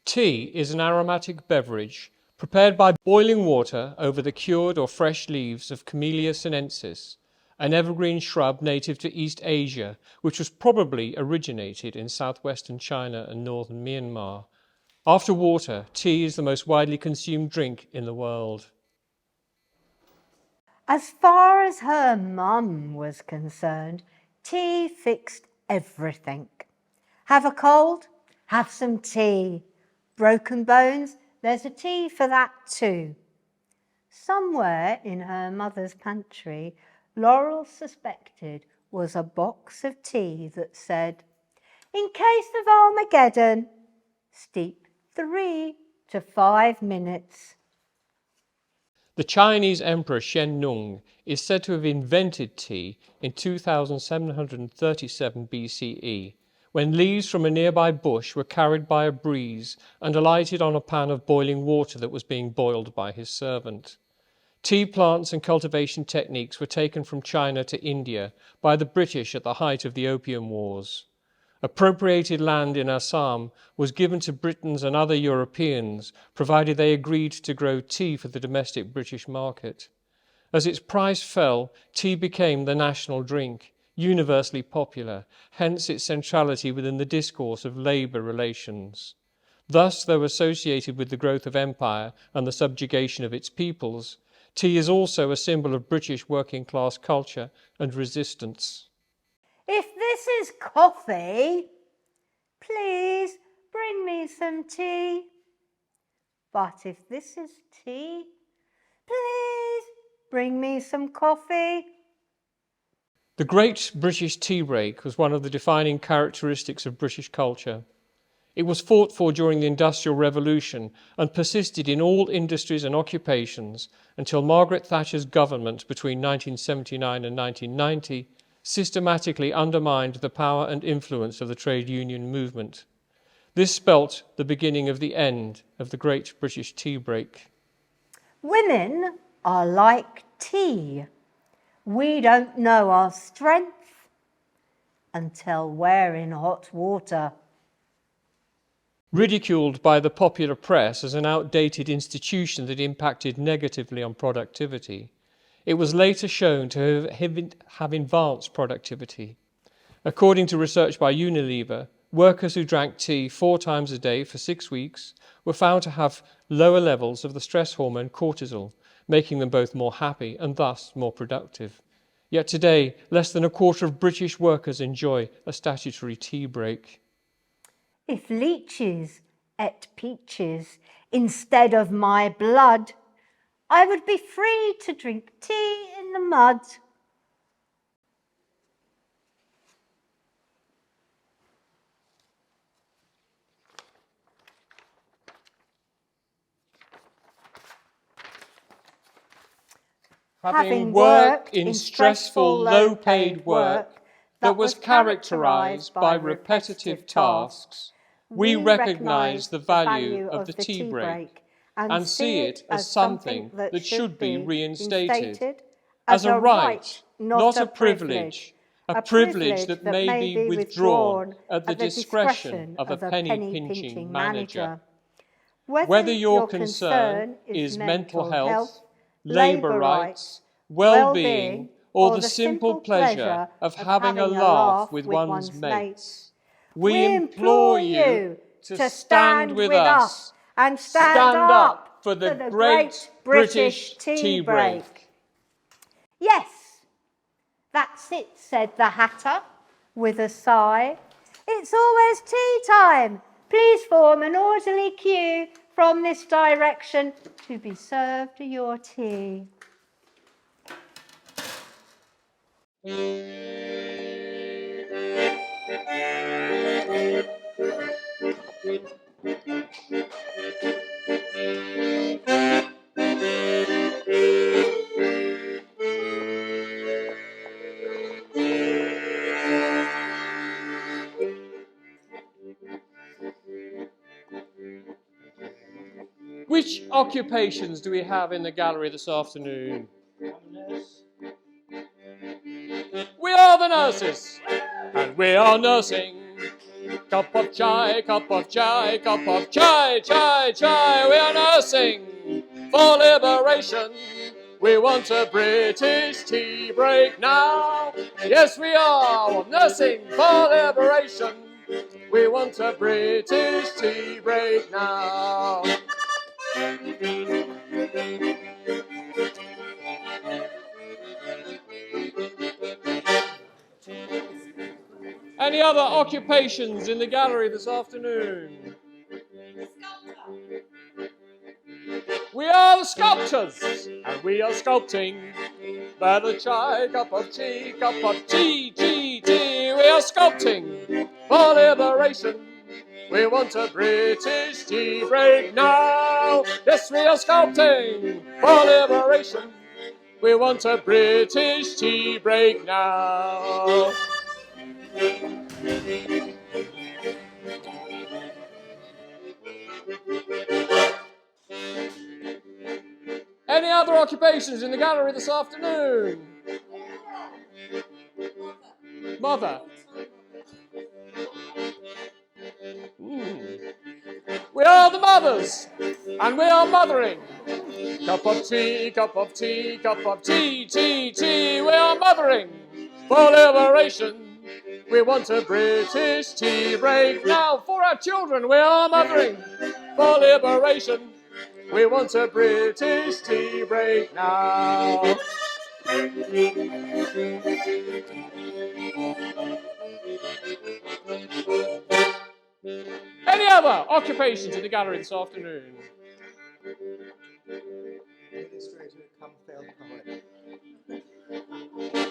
Tea is an aromatic beverage prepared by boiling water over the cured or fresh leaves of Camellia sinensis, an evergreen shrub native to East Asia, which was probably originated in southwestern China and northern Myanmar. After water, tea is the most widely consumed drink in the world. As far as her mum was concerned, tea fixed everything. Have a cold? Have some tea. Broken bones? There's a tea for that too. Somewhere in her mother's pantry, Laurel suspected was a box of tea that said, "In case of Armageddon, steep 3 to 5 minutes." The Chinese Emperor Shen Nung is said to have invented tea in 2737 BCE, when leaves from a nearby bush were carried by a breeze and alighted on a pan of boiling water that was being boiled by his servant. Tea plants and cultivation techniques were taken from China to India by the British at the height of the Opium Wars. Appropriated land in Assam was given to Britons and other Europeans, provided they agreed to grow tea for the domestic British market. As its price fell, tea became the national drink, universally popular, hence its centrality within the discourse of labour relations. Thus, though associated with the growth of empire and the subjugation of its peoples, tea is also a symbol of British working class culture and resistance. If this is coffee, please bring me some tea. But if this is tea, please bring me some coffee. The Great British Tea Break was one of the defining characteristics of British culture. It was fought for during the Industrial Revolution and persisted in all industries and occupations until Margaret Thatcher's government between 1979 and 1990 systematically undermined the power and influence of the trade union movement. This spelt the beginning of the end of the Great British Tea Break. Women are like tea. We don't know our strength until we're in hot water. Ridiculed by the popular press as an outdated institution that impacted negatively on productivity, it was later shown to have advanced productivity. According to research by Unilever, workers who drank tea 4 times a day for 6 weeks were found to have lower levels of the stress hormone cortisol, making them both more happy and thus more productive. Yet today, less than a quarter of British workers enjoy a statutory tea break. If leeches ate peaches instead of my blood, I would be free to drink tea in the mud. Having worked in stressful, low-paid work that was characterized by repetitive tasks, we recognize the value of the tea break and see it as something that should be reinstated, as a right, not a privilege that may be withdrawn at the discretion of a penny-pinching manager. Whether your concern is mental health, labour rights, well-being, or the simple pleasure of having a laugh with one's mates, we implore you to stand with us and stand up for the Great British Tea Break. Yes, that's it, said the Hatter with a sigh. It's always tea time. Please form an orderly queue from this direction to be served your tea. Which occupations do we have in the gallery this afternoon? We are the nurses, and we are nursing. Cup of chai, cup of chai, cup of chai, chai, chai. We are nursing for liberation. We want a British tea break now. Yes, we are nursing for liberation. We want a British tea break now. Any other occupations in the gallery this afternoon? We are the sculptors, and we are sculpting. By the chai, cup of tea, tea, tea. We are sculpting for liberation. We want a British tea break now. Yes, we are sculpting for liberation. We want a British tea break now. Any other occupations in the gallery this afternoon? Mother. We are the mothers, and we are mothering. Cup of tea, cup of tea, cup of tea, tea, tea. We are mothering for liberation. We want a British tea break now for our children. We are mothering for liberation. We want a British tea break now. Any other occupations in the gallery this afternoon?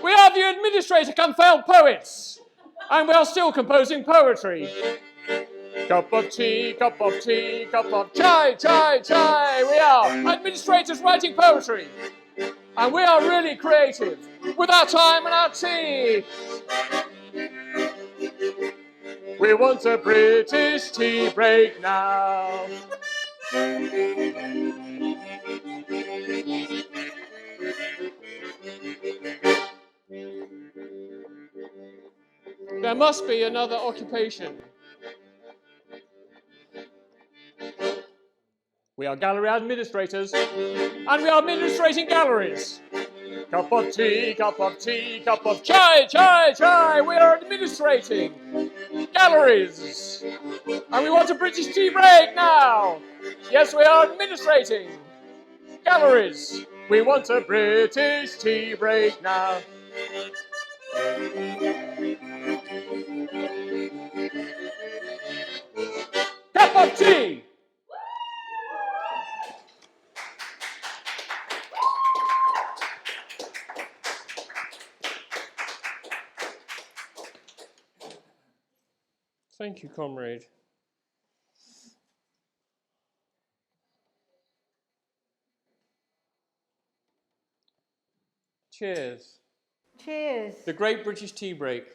We are the administrator come failed poets, and we are still composing poetry. Cup of tea, cup of tea, cup of chai, chai, chai. We are administrators writing poetry, and we are really creative with our time and our tea. We want a British tea break now. There must be another occupation. We are gallery administrators, and we are administrating galleries. Cup of tea, cup of tea, cup of chai, chai, chai. We are administrating galleries, and we want a British tea break now. Yes, we are administrating galleries. We want a British tea break now. Cup of tea. Thank you, comrade. Cheers. Cheers. The Great British Tea Break.